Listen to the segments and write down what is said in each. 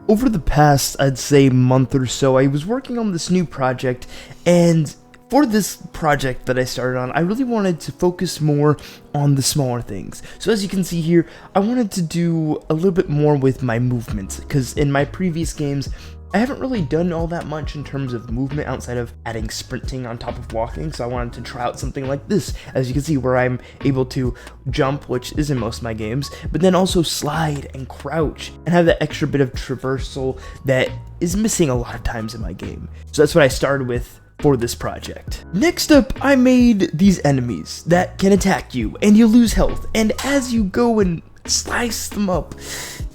Over the past, I'd say, month or so, I was working on this new project, and for this project that I started on, I really wanted to focus more on the smaller things. So as you can see here, I wanted to do a little bit more with my movement, because in my previous games, I haven't really done all that much in terms of movement outside of adding sprinting on top of walking, so I wanted to try out something like this, as you can see, where I'm able to jump, which is in most of my games, but then also slide and crouch, and have that extra bit of traversal that is missing a lot of times in my game. So that's what I started with for this project. Next up, I made these enemies that can attack you, and you lose health, and as you go and slice them up,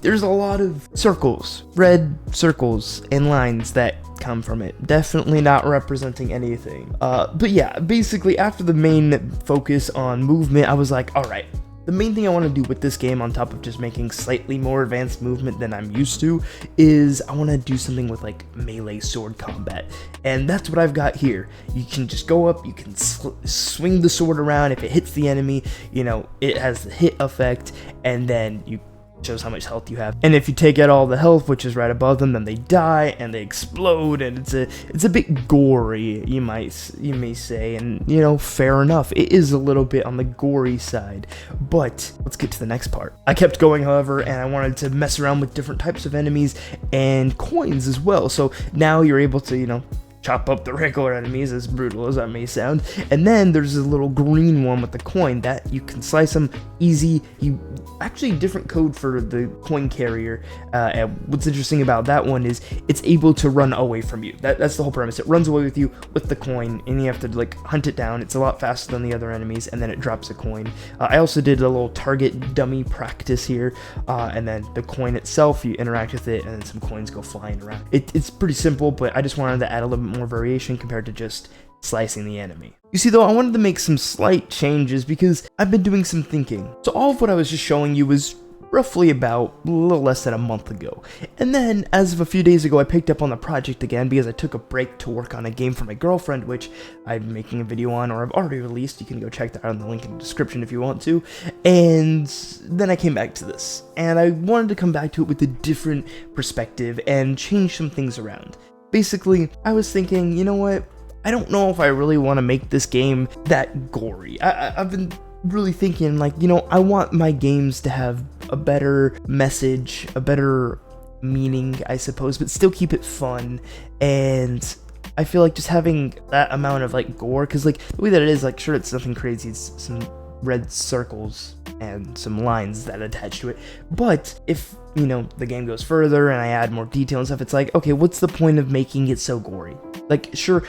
there's a lot of circles, red circles and lines that come from it. Definitely not representing anything. But yeah, basically after the main focus on movement, I was like, alright, the main thing I want to do with this game, on top of just making slightly more advanced movement than I'm used to, is I want to do something with like melee sword combat. And that's what I've got here. You can just go up, you can swing the sword around. If it hits the enemy, you know, it has the hit effect, and then you shows how much health you have. And if you take out all the health, which is right above them, then they die and they explode, and it's a bit gory, you may say, and you know, fair enough. It is a little bit on the gory side, but let's get to the next part. I kept going, however, and I wanted to mess around with different types of enemies and coins as well. So now you're able to, you know, chop up the regular enemies, as brutal as that may sound, and then there's a little green one with the coin that you can slice them easy. You actually different code for the coin carrier, and what's interesting about that one is it's able to run away from you. That's the whole premise. It runs away with you with the coin, and you have to like hunt it down. It's a lot faster than the other enemies, and then it drops a coin. I also did a little target dummy practice here, and then the coin itself, you interact with it, and then some coins go flying around. It's pretty simple, but I just wanted to add a little bit more variation compared to just slicing the enemy. You see though, I wanted to make some slight changes because I've been doing some thinking. So all of what I was just showing you was roughly about a little less than a month ago. And then as of a few days ago, I picked up on the project again because I took a break to work on a game for my girlfriend, which I'm making a video on, or I've already released. You can go check that out in the link in the description if you want to. And then I came back to this, and I wanted to come back to it with a different perspective and change some things around. Basically, I was thinking, you know what? I don't know if I really want to make this game that gory. I've been really thinking, like, you know, I want my games to have a better message, a better meaning, I suppose, but still keep it fun. And I feel like just having that amount of, like, gore, because, like, the way that it is, like, sure, it's nothing crazy. It's some red circles and some lines that attach to it. But if, you know, the game goes further and I add more detail and stuff, it's like, okay, what's the point of making it so gory? Like, sure,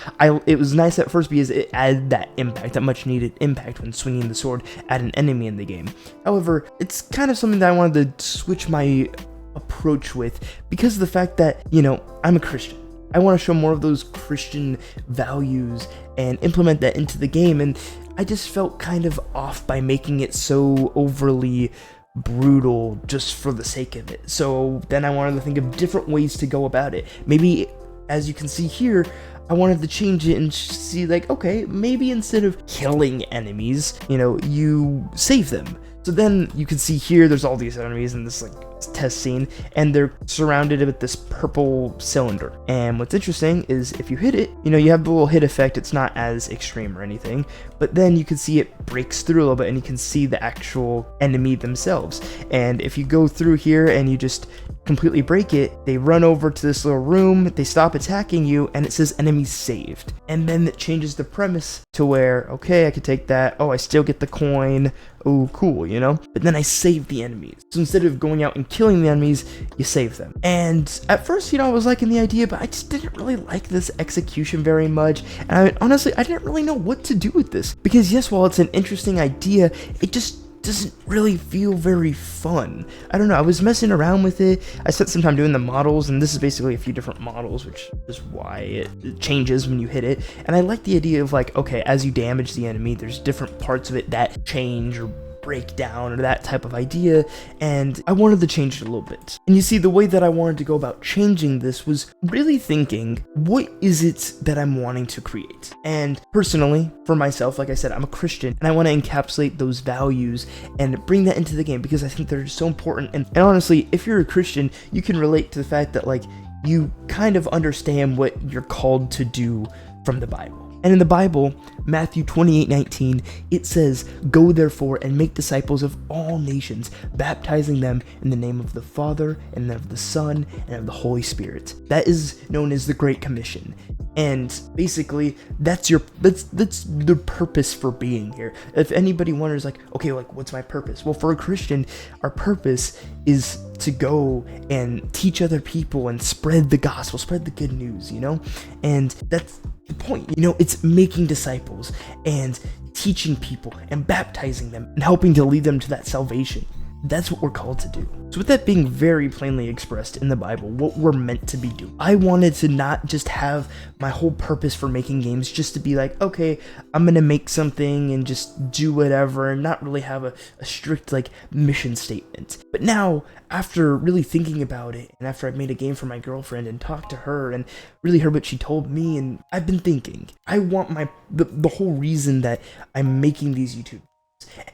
it was nice at first because it added that impact, that much needed impact when swinging the sword at an enemy in the game. However, it's kind of something that I wanted to switch my approach with because of the fact that, you know, I'm a Christian. I want to show more of those Christian values and implement that into the game, and I just felt kind of off by making it so overly brutal just for the sake of it. So then I wanted to think of different ways to go about it. Maybe, as you can see here, I wanted to change it and see, like, okay, maybe instead of killing enemies, you know, you save them. So then you can see here, there's all these enemies in this, like, test scene, and they're surrounded with this purple cylinder. And what's interesting is if you hit it, you know, you have the little hit effect. It's not as extreme or anything, but then you can see it breaks through a little bit, and you can see the actual enemy themselves. And if you go through here and you just completely break it, they run over to this little room, they stop attacking you, and it says enemy saved. And then it changes the premise to where, okay, I could take that, oh, I still get the coin, oh, cool, you know? But then I save the enemies. So instead of going out and killing the enemies, you save them. And at first, you know, I was liking the idea, but I just didn't really like this execution very much. And honestly, I didn't really know what to do with this. Because yes, while it's an interesting idea, it just doesn't really feel very fun. I don't know, I was messing around with it. I spent some time doing the models, and this is basically a few different models, which is why it changes when you hit it. And I like the idea of, like, okay, as you damage the enemy, there's different parts of it that change or breakdown or that type of idea, and I wanted to change it a little bit. And you see, the way that I wanted to go about changing this was really thinking, what is it that I'm wanting to create? And personally, for myself, like I said, I'm a Christian, and I want to encapsulate those values and bring that into the game because I think they're so important. And honestly, if you're a Christian, you can relate to the fact that, like, you kind of understand what you're called to do from the Bible. And in the Bible, Matthew 28:19, it says, "Go therefore and make disciples of all nations, baptizing them in the name of the Father and of the Son and of the Holy Spirit." That is known as the Great Commission. And basically, that's the purpose for being here. If anybody wonders, like, okay, like, what's my purpose? Well, for a Christian, our purpose is to go and teach other people and spread the gospel, spread the good news, you know? And that's the point, you know, it's making disciples and teaching people and baptizing them and helping to lead them to that salvation. That's what we're called to do. So with that being very plainly expressed in the Bible, what we're meant to be doing, I wanted to not just have my whole purpose for making games just to be like, okay, I'm gonna make something and just do whatever and not really have a strict like mission statement. But now, after really thinking about it, and after I made a game for my girlfriend and talked to her and really heard what she told me, and I've been thinking, I want the whole reason that I'm making these YouTube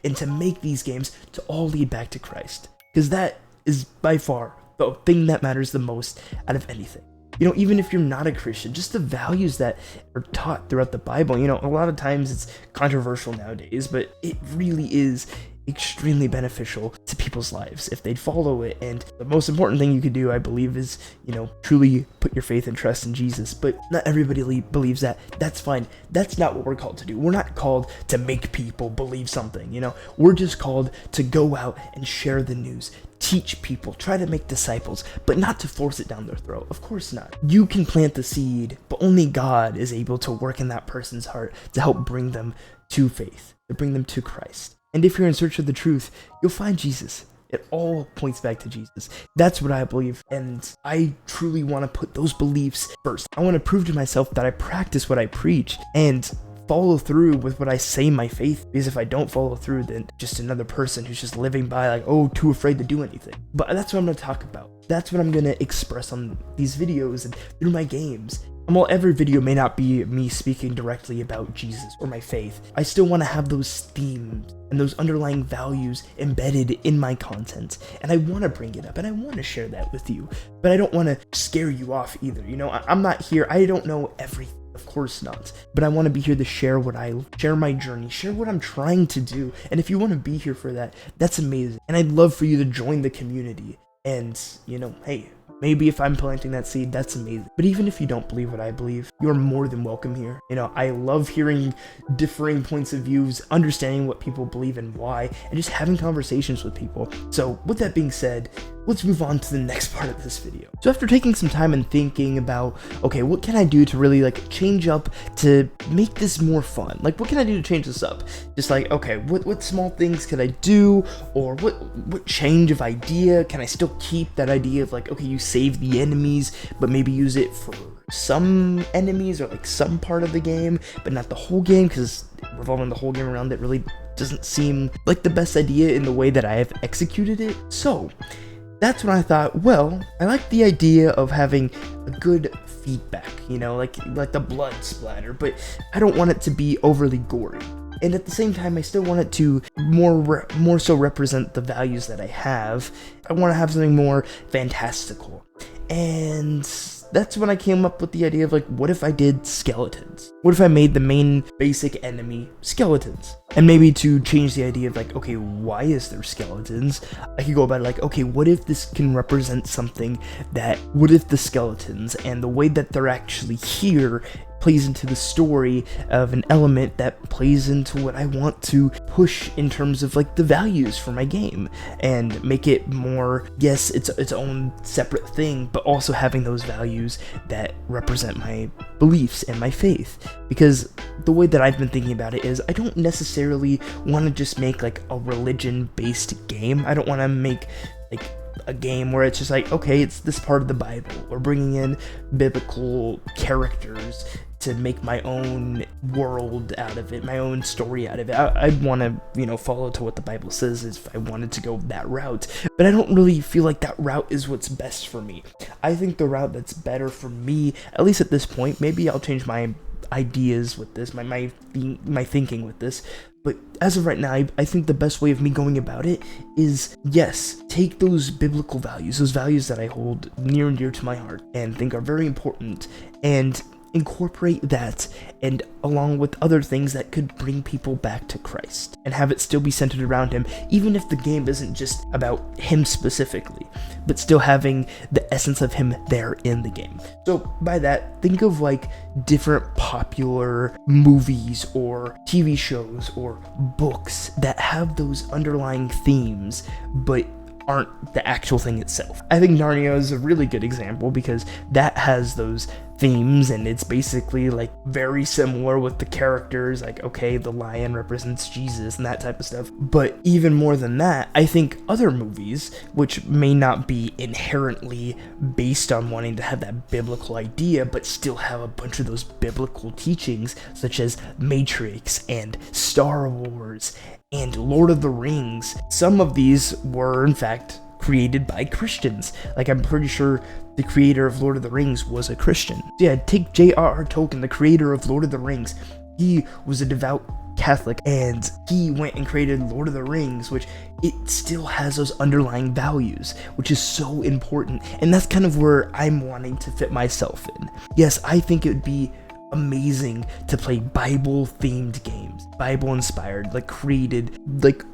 and to make these games to all lead back to Christ, because that is by far the thing that matters the most out of anything. You know, even if you're not a Christian, just the values that are taught throughout the Bible, you know, a lot of times it's controversial nowadays, but it really is extremely beneficial to people's lives if they'd follow it. And the most important thing you could do, I believe, is, you know, truly put your faith and trust in Jesus. But not everybody believes that. That's fine. That's not what we're called to do. We're not called to make people believe something, you know. We're just called to go out and share the news, teach people, try to make disciples, but not to force it down their throat. Of course not. You can plant the seed, but only God is able to work in that person's heart to help bring them to faith, to bring them to Christ. And if you're in search of the truth, you'll find Jesus. It all points back to Jesus. That's what I believe, and I truly want to put those beliefs first. I want to prove to myself that I practice what I preach and follow through with what I say my faith, because if I don't follow through, then just another person who's just living by like, oh, too afraid to do anything. But that's what I'm going to talk about. That's what I'm going to express on these videos and through my games. And while every video may not be me speaking directly about Jesus or my faith, I still want to have those themes and those underlying values embedded in my content. And I want to bring it up and I want to share that with you. But I don't want to scare you off either. You know, I'm not here. I don't know everything. Of course not. But I want to be here to share my journey, share what I'm trying to do. And if you want to be here for that, that's amazing. And I'd love for you to join the community. And, you know, hey, maybe if I'm planting that seed, that's amazing. But even if you don't believe what I believe, you're more than welcome here. You know, I love hearing differing points of views, understanding what people believe and why, and just having conversations with people. So with that being said, let's move on to the next part of this video. So after taking some time and thinking about, okay, what can I do to really like change up to make this more fun? Like, what can I do to change this up? Just like, okay, what small things could I do? Or what change of idea? Can I still keep that idea of like, okay, you save the enemies, but maybe use it for some enemies or like some part of the game, but not the whole game, because revolving the whole game around it really doesn't seem like the best idea in the way that I have executed it. So that's when I thought, well, I like the idea of having a good feedback, you know, like the blood splatter, but I don't want it to be overly gory. And at the same time, I still want it to more so represent the values that I have. I want to have something more fantastical. And that's when I came up with the idea of like, what if I did skeletons? What if I made the main basic enemy skeletons? And maybe to change the idea of like, okay, why is there skeletons? I could go about it like, okay, what if this can represent something what if the skeletons and the way that they're actually here plays into the story of an element that plays into what I want to push in terms of like the values for my game, and make it more, yes, it's its own separate thing, but also having those values that represent my beliefs and my faith. Because the way that I've been thinking about it is I don't necessarily want to just make like a religion-based game. I don't want to make like a game where it's just like, okay, it's this part of the Bible, or bringing in biblical characters to make my own world out of it, my own story out of it. I'd want to, follow to what the Bible says if I wanted to go that route, but I don't really feel like that route is what's best for me. I think the route that's better for me, at least at this point, maybe I'll change my ideas with this, my thinking with this, but as of right now, I think the best way of me going about it is, yes, take those biblical values, those values that I hold near and dear to my heart and think are very important, and incorporate that, and along with other things that could bring people back to Christ and have it still be centered around him, even if the game isn't just about him specifically, but still having the essence of him there in the game. So by that, think of like different popular movies or TV shows or books that have those underlying themes but aren't the actual thing itself. I think Narnia is a really good example because that has those themes, and it's basically like very similar with the characters, like, okay, the lion represents Jesus and that type of stuff. But even more than that, I think other movies, which may not be inherently based on wanting to have that biblical idea, but still have a bunch of those biblical teachings, such as Matrix and Star Wars and Lord of the Rings. Some of these were, in fact, created by Christians. Like, I'm pretty sure the creator of Lord of the Rings was a Christian. Yeah, take J.R.R. Tolkien, the creator of Lord of the Rings. He was a devout Catholic, and he went and created Lord of the Rings, which it still has those underlying values, which is so important. And that's kind of where I'm wanting to fit myself in. Yes, I think it would be amazing to play Bible-themed games, Bible-inspired, like created, like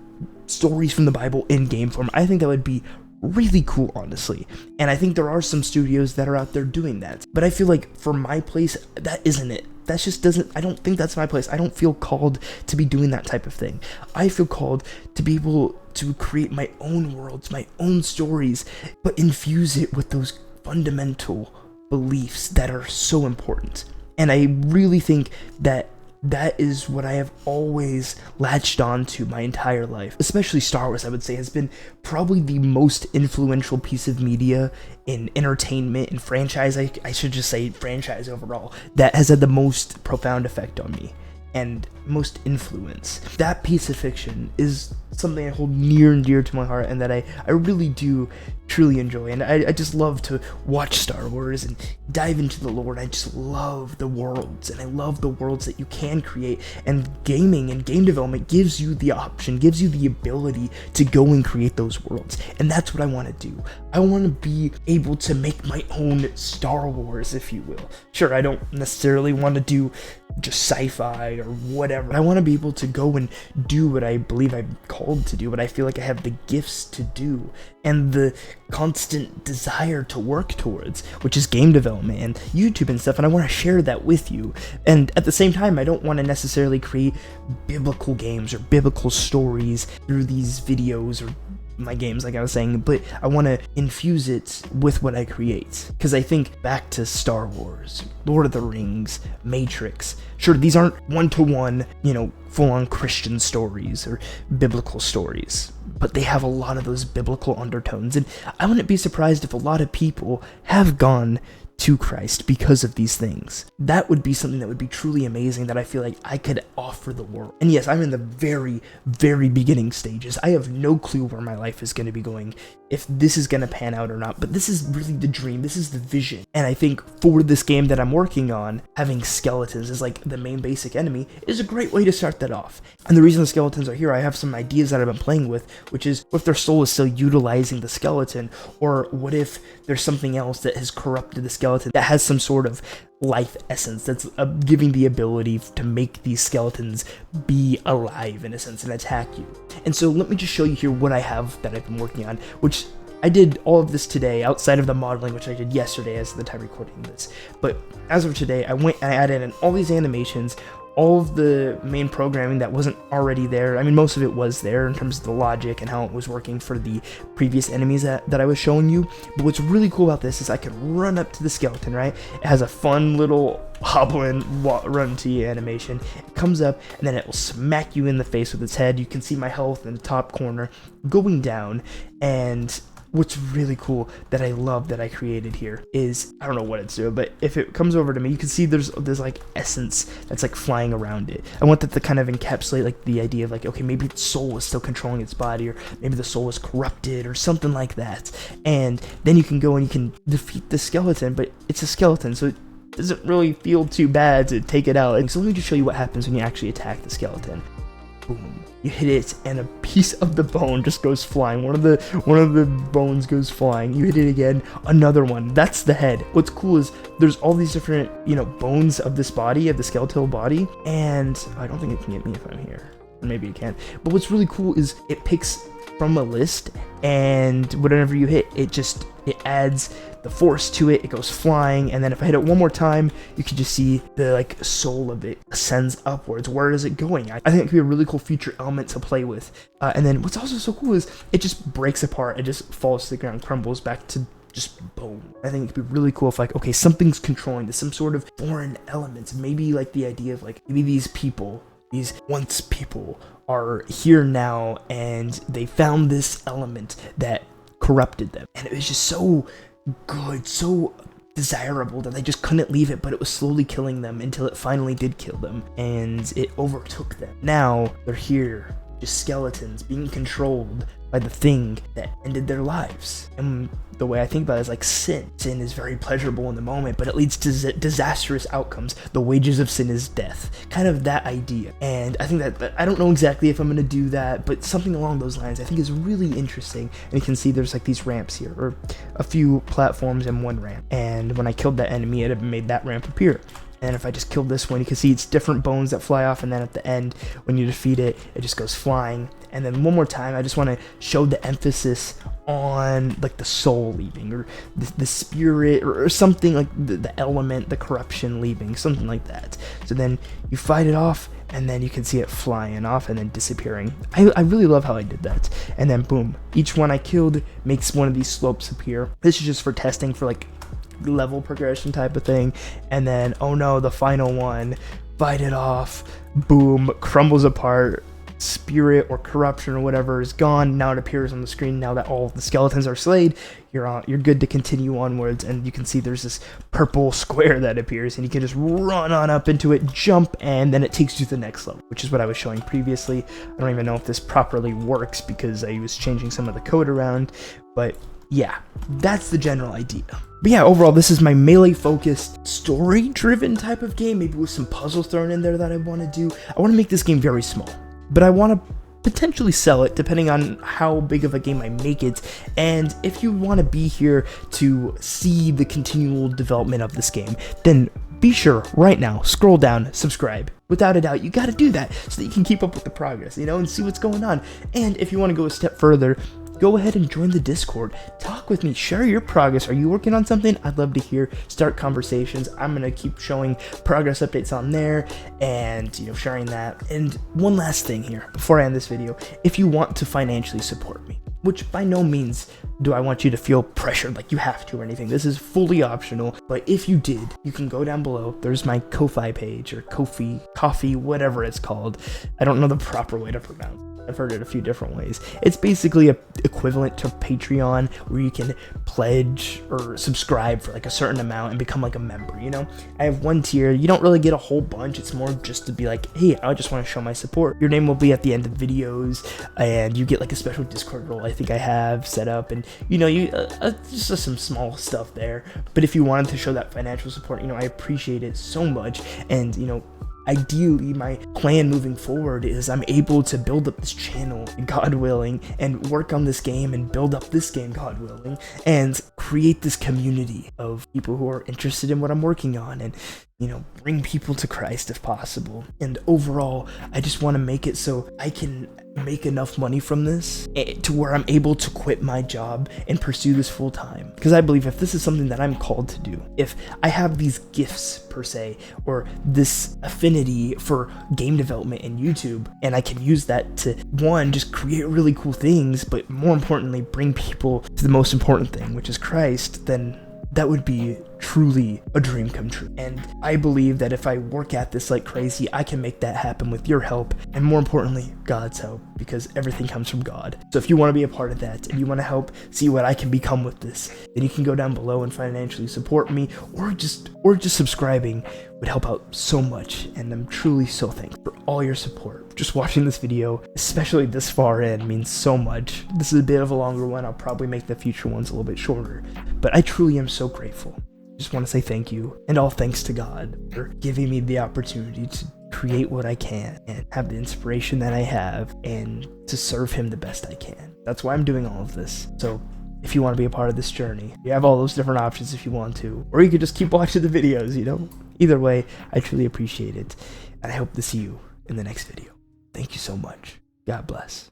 stories from the Bible in game form. I think that would be really cool, honestly. And I think there are some studios that are out there doing that. But I feel like for my place, that isn't it. That just doesn't, I don't think that's my place. I don't feel called to be doing that type of thing. I feel called to be able to create my own worlds, my own stories, but infuse it with those fundamental beliefs that are so important. And I really think that that is what I have always latched on to my entire life. Especially Star Wars, I would say, has been probably the most influential piece of media in entertainment and franchise, I should just say franchise overall, that has had the most profound effect on me and most influence. That piece of fiction is something I hold near and dear to my heart, and that I really do truly enjoy. And I just love to watch Star Wars and dive into the lore. I just love the worlds, and I love the worlds that you can create. And gaming and game development gives you the option, gives you the ability to go and create those worlds. And that's what I want to do. I want to be able to make my own Star Wars, if you will. Sure, I don't necessarily want to do just sci-fi or whatever. I want to be able to go and do what I believe I'm called to do, what I feel like I have the gifts to do, and the constant desire to work towards, which is game development and YouTube and stuff, and I want to share that with you. And at the same time, I don't want to necessarily create biblical games or biblical stories through these videos or my games, like I was saying, but I want to infuse it with what I create. Because I think back to Star Wars, Lord of the Rings, Matrix. Sure, these aren't one-to-one, full-on Christian stories or biblical stories, but they have a lot of those biblical undertones. And I wouldn't be surprised if a lot of people have gone to Christ because of these things. That would be something that would be truly amazing, that I feel like I could offer the world. And yes, I'm in the very, very beginning stages. I have no clue where my life is going to be going, if this is going to pan out or not, but this is really the dream. This is the vision. And I think for this game that I'm working on, having skeletons as like the main basic enemy is a great way to start that off. And the reason the skeletons are here, I have some ideas that I've been playing with, which is what if their soul is still utilizing the skeleton, or what if there's something else that has corrupted the skeleton that has some sort of life essence that's giving the ability to make these skeletons be alive in a sense and attack you. And so let me just show you here what I have that I've been working on, which I did all of this today outside of the modeling, which I did yesterday as the time recording this. But as of today, I went and I added in all these animations, all of the main programming that wasn't already there. I mean, most of it was there in terms of the logic and how it was working for the previous enemies that I was showing you. But what's really cool about this is I can run up to the skeleton, right? It has a fun little hobble and run to you animation. It comes up and then it will smack you in the face with its head. You can see my health in the top corner going down, and what's really cool that I love that I created here is, I don't know what it's doing, but if it comes over to me, you can see there's like essence that's like flying around it. I want that to kind of encapsulate like the idea of like, okay, maybe its soul is still controlling its body, or maybe the soul is corrupted or something like that. And then you can go and you can defeat the skeleton, but it's a skeleton, so it doesn't really feel too bad to take it out. And so let me just show you what happens when you actually attack the skeleton. Boom. You hit it, and a piece of the bone just goes flying. One of the bones goes flying. You hit it again, another one. That's the head. What's cool is there's all these different, bones of this body, of the skeletal body, and I don't think it can get me if I'm here. Maybe it can. But what's really cool is it picks from a list, and whatever you hit, it adds the force to it. It goes flying, and then if I hit it one more time, you can just see the like soul of it ascends upwards. Where is it going? I think it could be a really cool future element to play with. And then what's also so cool is it just breaks apart. It just falls to the ground, crumbles back to just boom. I think it could be really cool if like, okay, something's controlling this, some sort of foreign element. Maybe like the idea of like, maybe these once people are here now, and they found this element that corrupted them, and it was just so good, so desirable that they just couldn't leave it, but it was slowly killing them until it finally did kill them, and it overtook them. Now they're here, just skeletons being controlled by the thing that ended their lives. And the way I think about it is like sin. Sin is very pleasurable in the moment, but it leads to disastrous outcomes. The wages of sin is death. Kind of that idea. And I think that I don't know exactly if I'm going to do that, but something along those lines I think is really interesting. And you can see there's like these ramps here, or a few platforms and one ramp. And when I killed that enemy, it had made that ramp appear. And if I just killed this one, you can see it's different bones that fly off, and then at the end, when you defeat it, it just goes flying. And then one more time, I just want to show the emphasis on like the soul leaving, or the spirit, or something like the element, the corruption leaving, something like that. So then you fight it off, and then you can see it flying off and then disappearing. I really love how I did that. And then boom, each one I killed makes one of these slopes appear. This is just for testing for like level progression type of thing. And then, oh no, the final one, fight it off, boom, crumbles apart, spirit or corruption or whatever is gone. Now it appears on the screen. Now that all of the skeletons are slayed, you're good to continue onwards. And you can see there's this purple square that appears, and you can just run on up into it, jump, and then it takes you to the next level, which is what I was showing previously. I don't even know if this properly works because I was changing some of the code around, but yeah, that's the general idea. But yeah, overall, this is my melee-focused, story-driven type of game, maybe with some puzzles thrown in there that I want to do. I want to make this game very small, but I want to potentially sell it depending on how big of a game I make it. And if you want to be here to see the continual development of this game, then be sure right now, scroll down, subscribe. Without a doubt, you got to do that so that you can keep up with the progress, and see what's going on. And if you want to go a step further, go ahead and join the Discord. Talk with me. Share your progress. Are you working on something? I'd love to hear. Start conversations. I'm going to keep showing progress updates on there and, sharing that. And one last thing here before I end this video. If you want to financially support me, which by no means do I want you to feel pressured like you have to or anything. This is fully optional. But if you did, you can go down below. There's my Ko-Fi page, or Ko-Fi, whatever it's called. I don't know the proper way to pronounce it. I've heard it a few different ways. It's basically equivalent to Patreon, where you can pledge or subscribe for like a certain amount and become like a member, I have one tier. You don't really get a whole bunch. It's more just to be like, hey, I just want to show my support. Your name will be at the end of videos, and you get like a special Discord role I think I have set up, and just some small stuff there. But if you wanted to show that financial support, I appreciate it so much. And ideally, my plan moving forward is I'm able to build up this channel, God willing, and work on this game and build up this game, God willing, and create this community of people who are interested in what I'm working on, and bring people to Christ if possible. And overall, I just want to make it so I can make enough money from this to where I'm able to quit my job and pursue this full time. Because I believe if this is something that I'm called to do, if I have these gifts per se, or this affinity for game development and YouTube, and I can use that to, one, just create really cool things, but more importantly, bring people to the most important thing, which is Christ, then that would be truly a dream come true. And I believe that if I work at this like crazy, I can make that happen with your help, and more importantly, God's help, because everything comes from God. So if you want to be a part of that and you want to help see what I can become with this, then you can go down below and financially support me, or just subscribing would help out so much. And I'm truly so thankful for all your support. Just watching this video, especially this far in, means so much. This is a bit of a longer one. I'll probably make the future ones a little bit shorter, but I truly am so grateful. Just want to say thank you, and all thanks to God for giving me the opportunity to create what I can and have the inspiration that I have, and to serve him the best I can. That's why I'm doing all of this. So if you want to be a part of this journey, you have all those different options if you want to, or you could just keep watching the videos, you know? Either way, I truly appreciate it, and I hope to see you in the next video. Thank you so much. God bless.